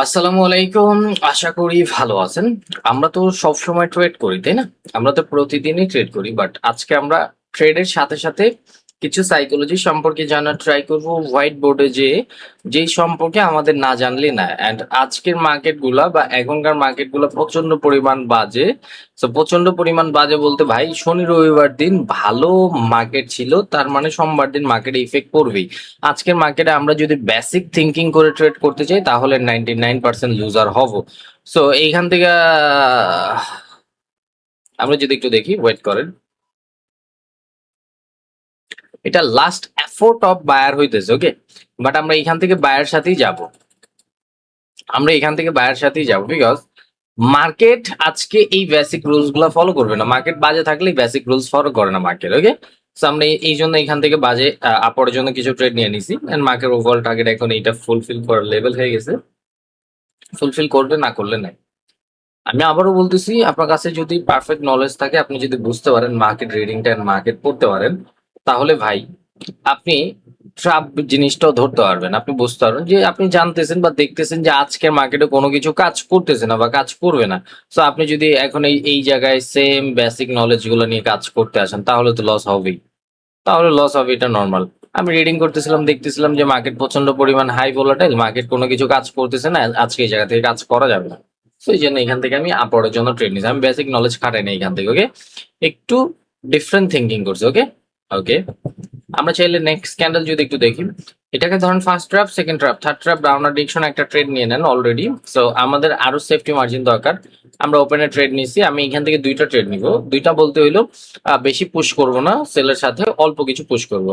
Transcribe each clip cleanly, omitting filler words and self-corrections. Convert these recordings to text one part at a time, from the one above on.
আসসালামু আলাইকুম। আশা করি ভালো আছেন। আমরা তো সব সময় ট্রেড করি, তাই না? আমরা তো প্রতিদিনই ট্রেড করি, বাট আজকে আমরা ট্রেডের সাথে সাথে কিছু সাইকোলজি সম্পর্কে জানার ট্রাই করব হোয়াইট বোর্ডে, যেই সম্পর্কে আমাদের না জানলে না। অ্যান্ড আজকের মার্কেট গুলা বা এখনকার মার্কেট গুলা প্রচন্ড পরিমাণ বাজে। তো প্রচন্ড পরিমাণ বাজে বলতে ভাই, শনি রবিবার দিন ভালো মার্কেট ছিল, তার মানে সোমবার দিন মার্কেটে ইফেক্ট পড়বেই। আজকের মার্কেটে আমরা যদি বেসিক থিঙ্কিং করে ট্রেড করতে চাই তাহলে 99% লুজার হব। সো এইখান থেকে আমরা যদি একটু দেখি, ওয়েট করেন। এটা লাস্ট এফোর্ট অফ বায়ার হইতেছে, ওকে। বাট আমরা এখান থেকে বায়ার সাথেই যাব, বিকজ মার্কেট আজকে এই বেসিক রুলস গুলা ফলো করবে না। মার্কেট বাজে থাকলে বেসিক রুলস ফলো করে না মার্কেট, ওকে। সো আমরা এই জন্য এখান থেকে বাজে আপরের জন্য কিছু ট্রেড নিয়ে নিছি, এন্ড মার্কেট ওভারঅল টার্গেট এখন এইটা ফুলফিল করার লেভেল হয়ে গেছে। ফুলফিল করবে, না করলে নাই। আমি আবারও বলতেছি, আপনার কাছে যদি পারফেক্ট নলেজ থাকে, আপনি যদি বুঝতে পারেন মার্কেট রিডিংটা এন্ড মার্কেট পড়তে পারেন, তাহলে ভাই আপনি ট্রাপ জিনিসটাও ধরতে পারবেন। আপনি বুঝতে পারবেন যে আপনি জানতেছেন বা দেখতেছেন যে আজকের মার্কেটে কোনো কিছু কাজ করতেছে না বা কাজ করবে না। সো আপনি যদি এখন এই জায়গায় সেম বেসিক নলেজ গুলো নিয়ে কাজ করতে আসেন, তাহলে তো লস হবেই। এটা নর্মাল। আমি রিডিং করতেছিলাম, দেখতেছিলাম যে মার্কেট প্রচন্ড পরিমাণ হাই ভোলাটাইল, মার্কেট কোনো কিছু কাজ করতেছে না, আজকে এই জায়গা থেকে কাজ করা যাবে না। তো এই জন্য এখান থেকে আমি আপরের জন্য ট্রেড নিয়েছি। আমি বেসিক নলেজ খাটাই না এখান থেকে, ওকে। একটু ডিফারেন্ট থিঙ্কিং করছি, ওকে। ওকে, আমরা চাইলে নেক্সট ক্যান্ডেল যদি একটু দেখি, এটাকে ধরেন first trap, second trap, third trap, downer direction একটা ট্রেড নিয়ে নেন অলরেডি। সো আমাদের আরো সেফটি মার্জিন দরকার। আমরা ওপেনে ট্রেড নিয়েছি, আমি এখান থেকে দুইটা ট্রেড নিব। দুইটা বলতে হইলো বেশি পুশ করব না সেলের সাথে, অল্প কিছু পুশ করবো।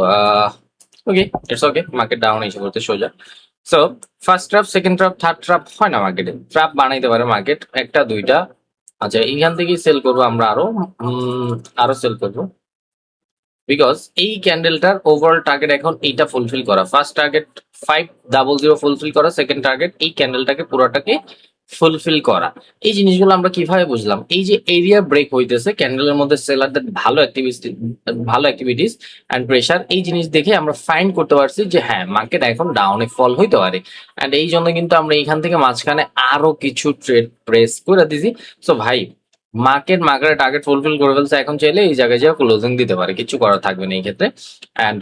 ওকে, ইটস ওকে। মার্কেট ডাউন এসে করতে সোজা। So first trap, second trap, third trap হয় না মার্কেটে, ট্র্যাপ বানাইতে পারে মার্কেট একটা দুইটা। আচ্ছা, এইখান থেকেই সেল করবো আমরা, আরো সেল করবো, বিকজ এই ক্যান্ডেলটার ওভারঅল টার্গেট এখন এইটা ফুলফিল করা। ফার্স্ট টার্গেট 500 ফুলফিল করা, সেকেন্ড টার্গেট এই ক্যান্ডেলটাকে পুরোটাকে ফুলফিল করা। এই জিনিসগুলো আমরা কিভাবে বুঝলাম? এই যে এরিয়া ব্রেক হইতেছে ক্যান্ডেলের মধ্যে, সেলারদের ভালো অ্যাক্টিভিটিস অ্যান্ড প্রেশার, এই জিনিস দেখে আমরা ফাইন্ড করতে পারছি যে হ্যাঁ, মার্কেট এখন ডাউনে ফল হইতে পারে। অ্যান্ড এই জন্য কিন্তু আমরা এইখান থেকে মাঝখানে আরো কিছু ট্রেড প্রেস করে দিছি। সো ভাই, মার্কেটের টার্গেট ফুলফিল করে ফেলছে, এখন চাইলে এই জায়গায় যা ক্লোজিং দিতে পারে, কিছু করার থাকবে না এই ক্ষেত্রে। অ্যান্ড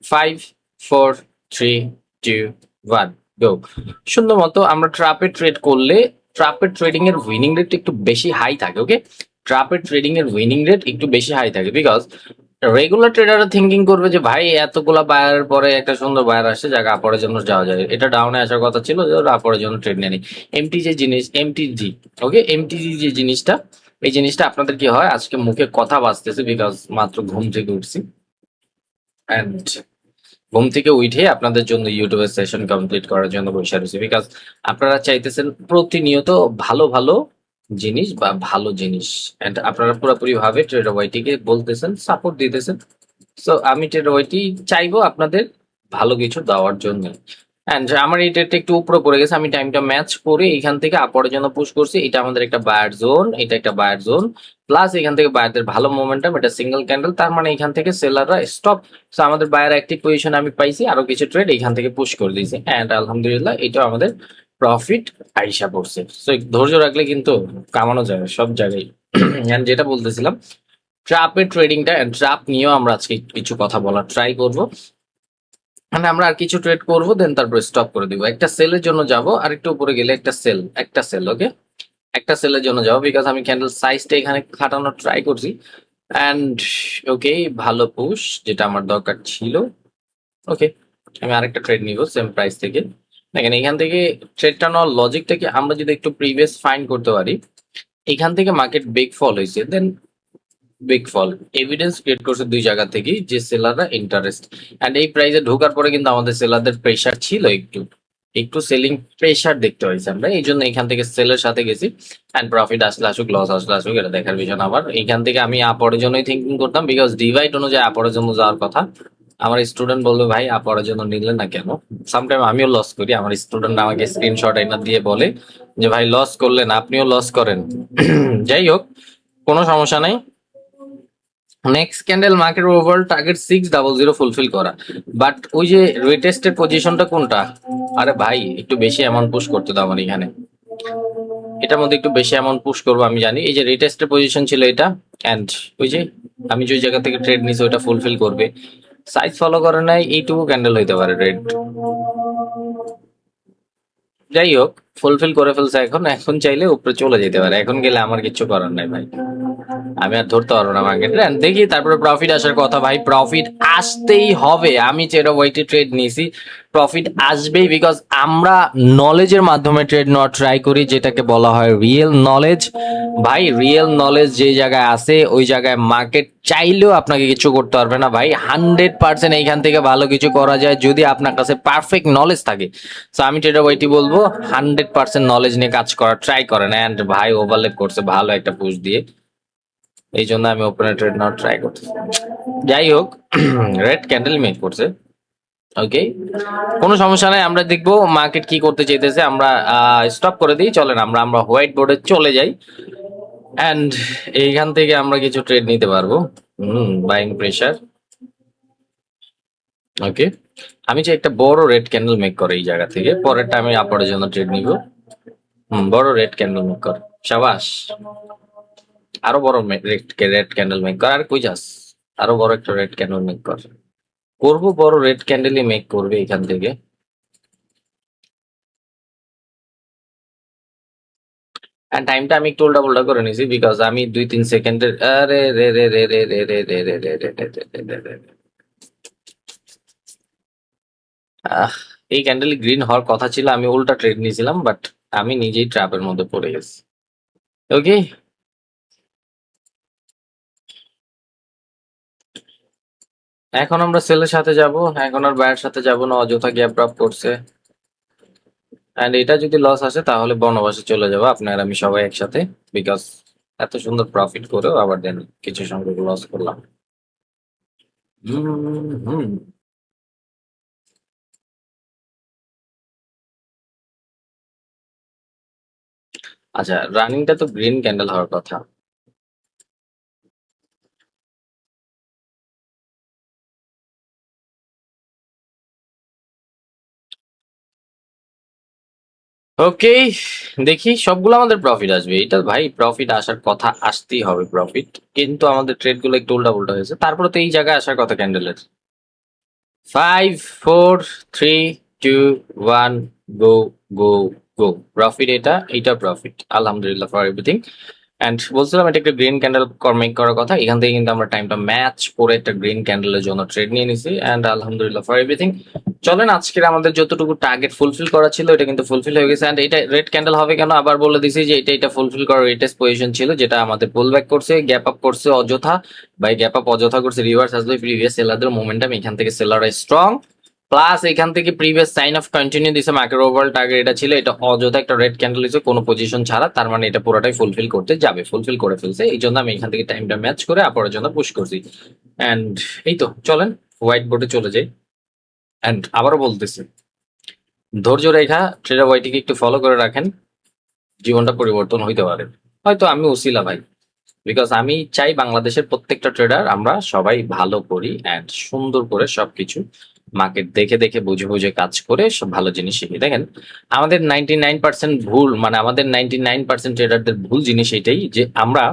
5 4 3 2 1 গো। সুন্দর মতো আমরা ট্রাপে ট্রেড করলে, ট্রাপের ট্রেডিং এর উইনিং রেট একটু বেশি হাই থাকে, ওকে। ট্রাপের ট্রেডিং এর উইনিং রেট একটু বেশি হাই থাকে, বিকজ রেগুলার ট্রেডাররা থিঙ্কিং করবে যে ভাই এতগুলা বায়ার পরে একটা সুন্দর বায়ার আসছে, জায়গা আপরের জন্য যাওয়া যায়, এটা ডাউনে আসার কথা ছিল, যে ওরা আপরের জন্য ট্রেড নেয়নি। এমটিজি, ওকে, এমটিজি যে জিনিসটা, এই জিনিসটা আপনাদের কি হয়, আজকে মুখে কথা বাজতেছে বিকজ মাত্র ঘুম থেকে উঠছি, অ্যান্ড ঘুম থেকে উঠে আপনাদের জন্য ইউটিউবের সেশন কমপ্লিট করার জন্য বসে রয়েছি, বিকজ আপনারা চাইতেছেন প্রতিনিয়ত ভালো ভালো জিনিস বা ভালো জিনিস, এন্ড আপনারা পুরোপুরি ভাবে ট্রেডার ওয়াইটিকে বলতেছেন, সাপোর্ট দিতেছেন। সো আমি ট্রেডার ওয়াইটি চাইবো আপনাদের ভালো কিছু দেওয়ার জন্য। অ্যান্ড আমার এই ট্রেডটা একটু উপরে পড়ে গেছে, আমি টাইমটা ম্যাচ করে এখান থেকে আপরের জন্য পুশ করছি। এটা আমাদের একটা বায়ার জোন, এটা একটা বায়ার জোন, প্লাস এখান থেকে বায়ারদের ভালো মোমেন্টাম, এটা সিঙ্গেল ক্যান্ডেল, তার মানে এখান থেকে সেলাররা স্টপ। সো আমাদের বায়ার অ্যাক্টিভ পজিশন আমি পাইছি, আরো কিছু ট্রেড এখান থেকে পুশ করে দিয়েছি, অ্যান্ড আলহামদুলিল্লাহ এটাও আমাদের প্রফিট আইসা পড়ছে। সো ধৈর্য রাখলে কিন্তু কামানো যায় সব জায়গায়। অ্যান্ড যেটা বলতেছিলাম, ট্রাপের ট্রেডিংটা, ট্রাপ নিয়েও আমরা আজকে কিছু কথা বলার ট্রাই করব। মানে আমরা আর কিছু ট্রেড করবো, দেন তারপর স্টপ করে দিব। একটা সেলের জন্য যাব, আর একটু উপরে গেলে একটা সেল, ওকে। একটা সেলের জন্য যাবো, বিকজ আমি ক্যান্ডেল সাইজটা এখানে খাটানোর ট্রাই করছি। অ্যান্ড ওকে, ভালো পুশ, যেটা আমার দরকার ছিল, ওকে। আমি আরেকটা ট্রেড নিব সেম প্রাইস থেকে। দেখেন এখান থেকে ট্রেডটা নেওয়ার লজিকটাকে আমরা যদি একটু প্রিভিয়াস ফাইন্ড করতে পারি, এখান থেকে মার্কেট বিগ ফল হয়েছে, দেন বিগ ফল এভিডেন্স ক্রিয়েট করছে দুই জায়গা থেকেই যে সেলাররা ইন্টারেস্ট, এন্ড এই প্রাইসে ঢোকার পরে কিন্তু আমাদের সেলারদের প্রেসার ছিল, একটু একটু সেলিং প্রেসার দেখতে হয়েছে আমরা, এই জন্য এখান থেকে সেলের সাথে গেছি। এন্ড প্রফিট আসলে আসুক, লস আসলে আসুক, এটা দেখার বিষয় না। আবার এখান থেকে আমি আপরের জন্যই থিঙ্কিং করতাম, বিকজ ডিভাইড অনুযায়ী আপরের জন্য যাওয়ার কথা। আমার স্টুডেন্ট বলবে ভাই আপরের জন্য নিলেন না কেন? সামটাইম আমিও লস করি, আমার স্টুডেন্ট আমাকে স্ক্রিনশট এনে দিয়ে বলে যে ভাই লস করলেন, আপনিও লস করেন। যাই হোক, কোনো সমস্যা নাই। Next candle market overall target 600 fulfil করা, বাট ওই যে রিটেস্টের পজিশনটা কোনটা? আরে ভাই একটু বেশি অ্যামাউন্ট পুশ করতে দাও আমার এখানে, এটার মধ্যে একটু বেশি অ্যামাউন্ট পুশ করবো আমি জানি। এই যে রিটেস্টের পজিশন ছিল এটা, অ্যান্ড ওই যে আমি যে জায়গা থেকে ট্রেড নিছি ওইটা ফুলফিল করবে। সাইজ ফলো করে নাই, এইটুকু ক্যান্ডেল হইতে পারে রেড। যাই হোক, ফুলফিল করে ফেলছে, এখন এখন চাইলে উপরে চলে যেতে পারে, এখন গেলে আমার কিছু করার নাই ভাই, আমি আর ধরতে পারবো না মার্কেট। দেখি তারপরে প্রফিট আসার কথা ভাই, প্রফিট আসতেই হবে। আমি যেটা ওয়াইটি ট্রেড নিয়েছি, প্রফিট আসবেই, বিকজ আমরা নলেজের মাধ্যমে ট্রেড নেওয়ার ট্রাই করি, যেটাকে বলা হয় রিয়েল নলেজ। ভাই রিয়েল নলেজ যে জায়গায় আছে ওই জায়গায় মার্কেট চাইলেও আপনাকে কিছু করতে পারবে না ভাই। 100% এইখান থেকে ভালো কিছু করা যায় যদি আপনার কাছে পারফেক্ট নলেজ থাকে। সো আমি ট্রেডার ওয়াইটি বলবো 100% নলেজ নিয়ে কাজ করার ট্রাই করেন। অ্যান্ড ভাই ওভারলেপ করছে ভালো একটা পুশ দিয়ে, এই জন্য আমি ওপেনে ট্রেড নেওয়ার ট্রাই করতেছি। যাই হোক, রেড ক্যান্ডেল মেক করছে, ওকে, কোনো সমস্যা নাই। আমরা দেখবো মার্কেট কি করতে চাইতেছে, আমরা স্টপ করে দিই। চলেন আমরা আমরা হোয়াইট বোর্ডে চলে যাই, অ্যান্ড এইখান থেকে আমরা কিছু ট্রেড নিতে পারবো। বাইং প্রেসার, ওকে। আমি চাই একটা বড় রেড ক্যান্ডেল মেক করে এই জায়গা থেকে, পরেরটা আমি আপনার জন্য ট্রেড নিব। বড় রেড ক্যান্ডেল মেক কর, সাবাস। আরো বড় রেড ক্যান্ডেল মেক কর, আর কই যাস? আরো বড় একটা রেড ক্যান্ডেল মেক কর। করবো বড় রেড ক্যান্ডেলই মেক করবে এখান থেকে। এন্ড টাইমটা আমি একটু উল্টা পাল্টা করে নিছি, বিকজ আমি 2-3 সেকেন্ডের, আরে রে রে রে রে রে রে রে রে রে রে রে রে রে রে রে। আহ, এই ক্যান্ডেল গ্রিন হওয়ার কথা ছিল, আমি উল্টা ট্রেড নিয়েছিলাম, বাট আমি নিজেই ট্র্যাপের মধ্যে পড়ে গেছি। ওকে, এখন আমরা সেলের সাথে যাব, এখন আর বায়ের সাথে যাব না, অযথা গ্যাপ ড্রপ করছে। এন্ড এটা যদি লস আসে তাহলে বনবাসে চলে যাবো আপনার আমি সবাই একসাথে, বিকজ এত সুন্দর প্রফিট করেও আবার দেন কিছু সংখ্যক লস করলাম। হুম। আচ্ছা, রানিংটা তো গ্রিন ক্যান্ডেল হওয়ার কথা। ওকে, দেখি সবগুলো আমাদের প্রফিট আসবে, এটা ভাই প্রফিট আসার কথা, আসতেই হবে প্রফিট। কিন্তু আমাদের ট্রেড গুলো একটু উল্টা পুল্টা হয়েছে, তারপরে তো এই জায়গায় আসার কথা ক্যান্ডেলের। 5 4 3 2 1, গো গো গো। প্রফিট, এটা এইটা প্রফিট, আলহামদুলিল্লাহ ফর এভরিথিং। অ্যান্ড বলছিলাম এটা একটা গ্রিন ক্যান্ডেল মেক করার কথা, এখান থেকে কিন্তু আমরা টাইমটা ম্যাচ করে একটা গ্রিন ক্যান্ডেলের জন্য ট্রেড নিয়ে নিছি, অ্যান্ড আলহামদুলিল্লাহ ফর এভরিথিং। চলেন আজকের আমাদের যতটুকু টার্গেট ফুলফিল করা ছিল এটা কিন্তু ফুলফিল হয়ে গেছে। অ্যান্ড এটা রেড ক্যান্ডেল হবে কেন আবার বলে দিছি, যে এটা ফুলফিল করার রেটেস্ট পজিশন ছিল, যেটা আমাদের পুল ব্যাক করছে, গ্যাপ আপ করছে অযথা। বাই গ্যাপ আপ অযথা করছে, রিভার্স আসবে প্রিভিয়াস সেলারদের মোমেন্টাম, এখান থেকে সেলাররা স্ট্রং, প্লাস এখান থেকে প্রিভিয়াস সাইন অফ কন্টিনিউ দিছে, মার্কেট ওভারঅল টার্গেট এটা ছিল, এটা অযথা একটা রেড ক্যান্ডেল হয়েছে কোনো পজিশন ছাড়া, তার মানে এটা পুরোটাই ফুলফিল করতে যাবে, ফুলফিল করে ফেলছে, এই জন্য আমি এখান থেকে টাইমটা ম্যাচ করে আপনার জন্য পুশ করছি। অ্যান্ড এই তো চলেন হোয়াইট বোর্ডে চলে যাই। অ্যান্ড আবারও বলতেছি, ধৈর্য রেখা ট্রেডার ওয়াইটিকে একটু ফলো করে রাখেন, জীবনটা পরিবর্তন হইতে পারে। হয়তো আমি ওসিলা ভাই, বিকজ আমি চাই বাংলাদেশের প্রত্যেকটা ট্রেডার আমরা সবাই ভালো করি, অ্যান্ড সুন্দর করে সবকিছু মার্কেট দেখে দেখে বুঝে বুঝে কাজ করে সব ভালো জিনিস শিখি। দেখেন আমাদের 99% ভুল, মানে আমাদের 99% ট্রেডারদের ভুল জিনিস এটাই, যে আমরা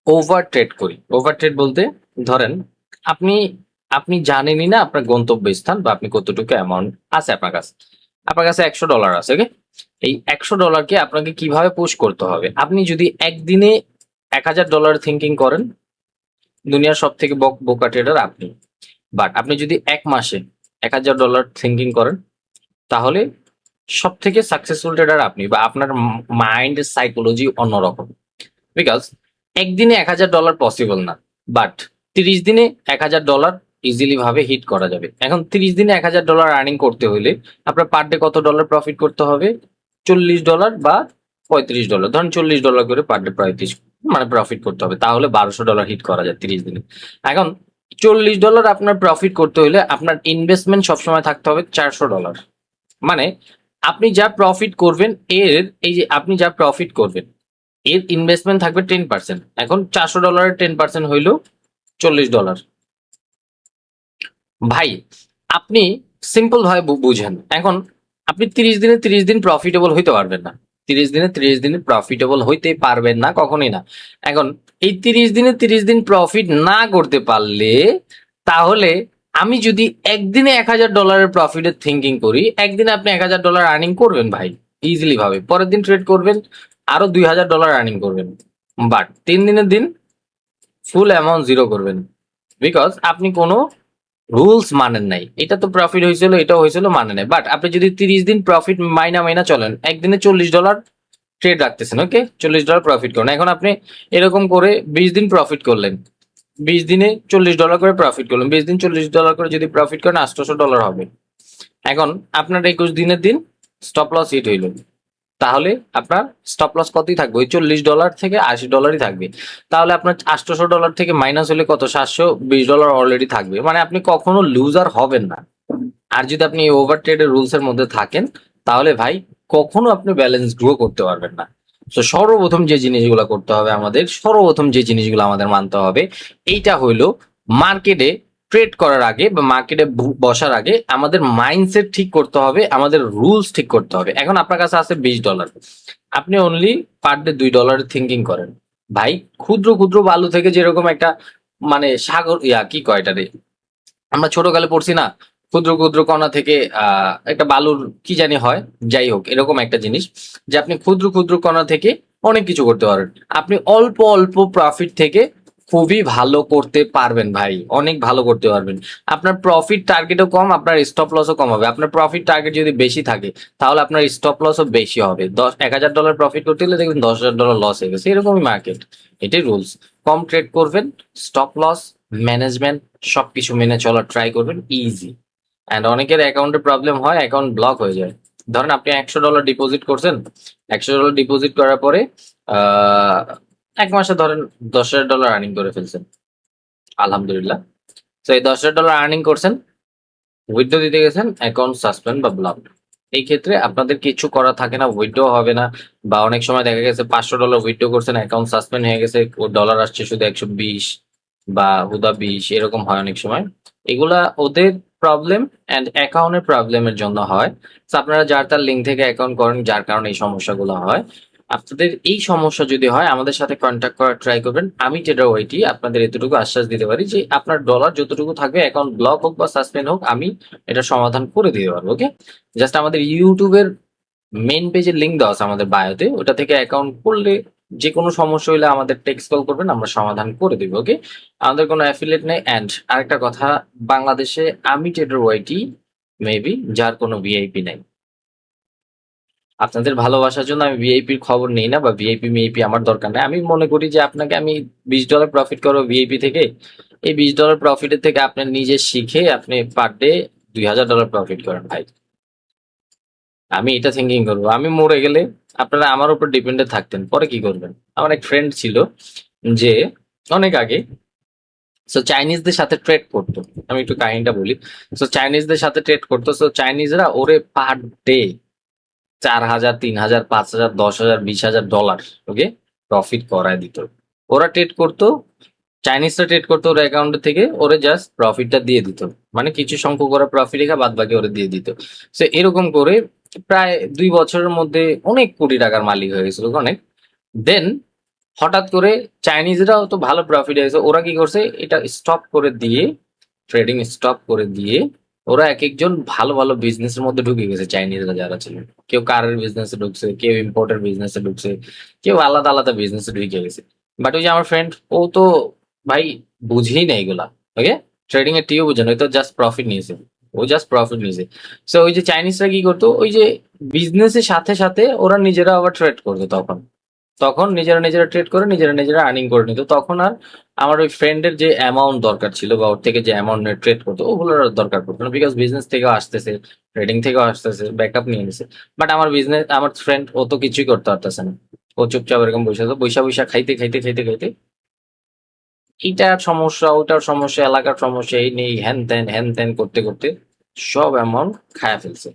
ওভার ট্রেড করি। ওভার ট্রেড বলতে ধরেন আপনি আপনি জানেনই না আপনার গন্তব্যস্থান, বা আপনি কতটুকু অ্যামাউন্ট আছে আপনার কাছে। আপনার কাছে $100 আছে, ওকে। এই $100কে আপনাকে কিভাবে পুশ করতে হবে, আপনি যদি একদিনে $1000 থিঙ্কিং করেন, দুনিয়ার সব থেকে বোকা ট্রেডার আপনি। বাট আপনি যদি এক মাসে $1000 থিঙ্কিং করেন, তাহলে সব থেকে সাকসেসফুল ট্রেডার আপনি, বা আপনার মাইন্ডের সাইকোলজি অন্যরকম। বিকজ একদিনে $1000 পসিবল না, বাট 30 দিনে $1000 ইজিলি ভাবে হিট করা যাবে। এখন 30 দিনে $1000 আর্নিং করতে হলে আপনার পার ডে কত ডলার প্রফিট করতে হবে? $40 বা $35, ধরেন $40 করে পার ডে 35, মানে প্রফিট করতে হবে, তাহলে $1200 হিট করা যায় 30 দিনে। এখন $40 আপনার প্রফিট করতে হলে আপনার ইনভেস্টমেন্ট সবসময় থাকতে হবে $400। মানে আপনি যা প্রফিট করবেন এর, এই যে আপনি যা প্রফিট করবেন এর ইনভেস্টমেন্ট থাকবে 10%। এখন $400 10% হইলো $40। ভাই আপনি সিম্পল ভাবে বুঝেন, এখন আপনি 30 দিনে 30 দিন প্রফিটেবল হইতে পারবেন না। 30 দিনে 30 দিন প্রফিটেবল হইতে পারবেন না, কখনোই না। এখন এই 30 দিনে 30 দিন প্রফিট না করতে পারলে, তাহলে আমি যদি একদিনে $1000 প্রফিটের থিঙ্কিং করি, একদিনে আপনি $1000 আর্নিং করবেন ভাই, ইজিলি ভাবে। পরের দিন ট্রেড করবেন, আরো $2000 আর্নিং করবেন। বাট 3 দিনের দিন ফুল অ্যামাউন্ট জিরো করবেন, বিকজ আপনি কোনো রুলস মানেন নাই। এটা তো প্রফিট হয়েছিল, এটাও হয়েছিল, মানে নাই। বাট আপনি যদি 30 দিন প্রফিট মাইনা মাইনা চলেন, একদিনে $40 ট্রেড রাখতেছেন, ওকে, $40 প্রফিট করেন। এখন আপনি এরকম করে 20 দিন প্রফিট করলেন, 20 দিনে $40 করে প্রফিট করলেন, 20 দিন $40 করে যদি প্রফিট করেন, $800 হবে। এখন আপনার 21 দিনের দিন স্টপ লস হিট হইল, তাহলে আপনার স্টপ লস কতই থাকবে? ওই $40 থেকে $80 থাকবে। তাহলে আপনার $800 থেকে মাইনাস হলে কত? $720 অলরেডি থাকবে। মানে আপনি কখনো লুজার হবেন না। আর যদি আপনি ওভার ট্রেডের রুলস এর মধ্যে থাকেন, তাহলে ভাই কখনো আপনি ব্যালেন্স গ্রো করতে পারবেন না। তো সর্বপ্রথম যে জিনিসগুলো করতে হবে আমাদের, সর্বপ্রথম যে জিনিসগুলো আমাদের মানতে হবে, এইটা হইলো মার্কেটে ট্রেড করার আগে বা মার্কেটে বসার আগে আমাদের মাইন্ডসেট ঠিক করতে হবে, আমাদের রুলস ঠিক করতে হবে। এখন আপনার কাছে আছে $20, আপনি অনলি পার ডে $2 থিঙ্কিং করেন। ভাই ক্ষুদ্র ক্ষুদ্র বালু থেকে যেরকম একটা মানে সাগর, কি কয় এটারে, আমরা ছোটকালে পড়ছি না, ক্ষুদ্র ক্ষুদ্র কণা থেকে একটা বালুর কি জানি হয়, যাই হোক এরকম একটা জিনিস, যে আপনি ক্ষুদ্র ক্ষুদ্র কণা থেকে অনেক কিছু করতে পারেন। আপনি অল্প অল্প প্রফিট থেকে খুবই ভালো করতে পারবেন ভাই, অনেক ভালো করতে পারবেন। আপনার প্রফিট টার্গেটও কম, আপনার স্টপ লসও কম হবে। আপনার প্রফিট টার্গেট যদি বেশি থাকে, তাহলে আপনার স্টপ লসও বেশি হবে। $1000 প্রফিট করতে গেলে দেখবেন $10,000 লস হয়ে গেছে, এরকমই মার্কেট, এটাই রুলস। কম ট্রেড করবেন, স্টপ লস ম্যানেজমেন্ট সবকিছু মেনে চলার ট্রাই করবেন, ইজি। অ্যান্ড অনেকের অ্যাকাউন্টে প্রবলেম হয়, অ্যাকাউন্ট ব্লক হয়ে যায়। ধরেন আপনি $100 ডিপোজিট করছেন, $100 ডিপোজিট করার পরে আহ 1 মাসে ধরেন $10,000 আর্নিং করে ফেলছেন, আলহামদুলিল্লাহ। তো এই $10,000 আর্নিং করছেন, উইথড্র দিতে গেছেন, অ্যাকাউন্ট সাসপেন্ড বা ব্লক। এই ক্ষেত্রে আপনাদের কিছু করা থাকে না, উইথড্র হবে না। বা অনেক সময় দেখা গেছে $500 উইথড্র করছেন, অ্যাকাউন্ট সাসপেন্ড হয়ে গেছে, ও ডলার আসছে শুধু 120 বা হুদা 20, এরকম হয় অনেক সময়। এগুলা ওদের প্রবলেম অ্যান্ড অ্যাকাউন্টের প্রবলেমের জন্য হয়। তো আপনারা যার তার লিঙ্ক থেকে অ্যাকাউন্ট করেন, যার কারণে এই সমস্যাগুলো হয়। আপনাদের এই সমস্যা যদি হয়, আমাদের সাথে কন্ট্যাক্ট করার ট্রাই করবেন। আমি ট্রেডার ওয়াইটি আপনাদের এতটুকু আশ্বাস দিতে পারি যে আপনার ডলার যতটুকু থাকবে, অ্যাকাউন্ট ব্লক হোক বা সাসপেন্ড হোক, আমি এটা সমাধান করে দিতে পারবো, ওকে। জাস্ট আমাদের ইউটিউবের মেইন পেজের লিঙ্ক দেওয়া আছে আমাদের বায়োতে, ওটা থেকে অ্যাকাউন্ট করলে যে কোনো সমস্যা হলে আমাদের টেক্সট কল করবেন, আমরা সমাধান করে দিব, ওকে। আমাদের কোনো অ্যাফিলিয়েট নেই। অ্যান্ড আরেকটা কথা, বাংলাদেশে আমি ট্রেডার ওয়াইটি মেবি যার কোনো ভিআইপি নাই। আপনাদের ভালোবাসার জন্য আমি ভিআইপির খবর নেই না, বা ভিআইপি মিআইপি আমার দরকার নাই। আমি মনে করি যে আপনাকে আমি $20 প্রফিট করবো ভিআইপি থেকে, এই $20 প্রফিটের থেকে আপনি নিজে শিখে আপনি পার ডে $2,000 প্রফিট করেন ভাই। আমি এটা থিঙ্কিং করবো, আমি মরে গেলে আপনারা আমার উপর ডিপেন্ডেন্ট থাকতেন, পরে কি করবেন? আমার এক ফ্রেন্ড ছিল যে অনেক আগে, সো চাইনিজদের সাথে ট্রেড করতো। আমি একটু কাহিনীটা বলি। সো চাইনিজদের সাথে ট্রেড করতো, সো চাইনিজরা ওরে পার ডে 4,000, 3,000, 5,000, 10,000, $20,000, ওকে, প্রফিট করায় দিত। ওরা ট্রেড করতো, চাইনিজরা ট্রেড করতো ওর অ্যাকাউন্ট থেকে, ওরে জাস্ট প্রফিটটা দিয়ে দিত। মানে কিছু সংখ্যক ওরা প্রফিট রেখে বাদ বাকি ওরে দিয়ে দিত। সো এরকম করে প্রায় 2 বছরের মধ্যে অনেক কোটি টাকার মালিক হয়ে গেছিল, অনেক। দেন হঠাৎ করে চাইনিজরাও তো ভালো প্রফিট হয়েছে, ওরা কি করছে, এটা স্টপ করে দিয়ে, ট্রেডিং স্টপ করে দিয়ে, ওরা এক একজন ভালো ভালো বিজনেসের মধ্যে ঢুকে গেছে। চাইনিজরা যারা ছিল, কেউ কারের বিজনেসে ঢুকছে, কেউ ইম্পোর্টের বিজনেসে ঢুকছে, কেউ আলাদা আলাদা বিজনেসে ঢুকে গেছে। বাট ওই যে আমার ফ্রেন্ড, ও তো ভাই বুঝেই না এগুলা, ওকে। ট্রেডিং এর টিও বুঝে না, ওই তো জাস্ট প্রফিট নিয়েছে, ও জাস্ট প্রফিট নিয়েছে। সো ওই যে চাইনিজরা কি করতো, ওই যে বিজনেসের সাথে সাথে ওরা নিজেরা আবার ট্রেড করতো, তখন তখন নিজেরা নিজেরা ট্রেড করে নিজেরা নিজেরা আর্নিং করে নিত। তখন আর আমার ওই ফ্রেন্ডের যে অ্যামাউন্ট দরকার ছিল, বা ওর থেকে যে অ্যামাউন্ট ট্রেড করতো, ওগুলোর আর দরকার পড়তো না, বিকজ বিজনেস থেকেও আসতেছে, ট্রেডিং থেকেও আসতেছে, ব্যাকআপ নিয়ে নিছে। বাট আমার বিজনেস, আমার ফ্রেন্ড, ও তো কিছুই করতে পারতেছে না। ও চুপচাপ এরকম বসে আছে, বৈশা বৈশা খাইতে খাইতে খাইতে খাইতে এইটার সমস্যা, ওটার সমস্যা, এলাকার সমস্যা, এই নেই, হ্যান ত্যান হ্যান ত্যান করতে করতে সব অ্যামাউন্ট খায়া ফেলছে।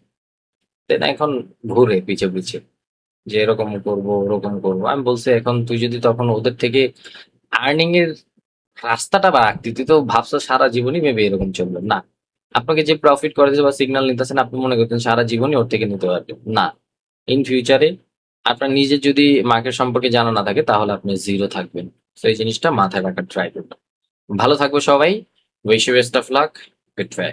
দেন এখন ঘুরে পিছে পিছে যে এরকম করবো ওরকম করবো। আমি বলছি এখন তুই যদি তখন ওদের থেকে আর্নিং এর রাস্তাটা বাড়াতে তুই তো ভাবছো সারা জীবনই মেবি এরকম চলবে না। আপনাকে যে প্রফিট করে দিচ্ছে বা সিগন্যাল নিতেছেন আপনি মনে করছেন সারা জীবনই ওর থেকে নিতে পারবেন না। ইন ফিউচারে আপনার নিজের যদি মার্কেট সম্পর্কে জানা না থাকে তাহলে আপনি জিরো থাকবেন। তো এই জিনিসটা মাথায় রাখার ট্রাই করবেন। ভালো থাকবো সবাই। Wish you best of luck. Good by.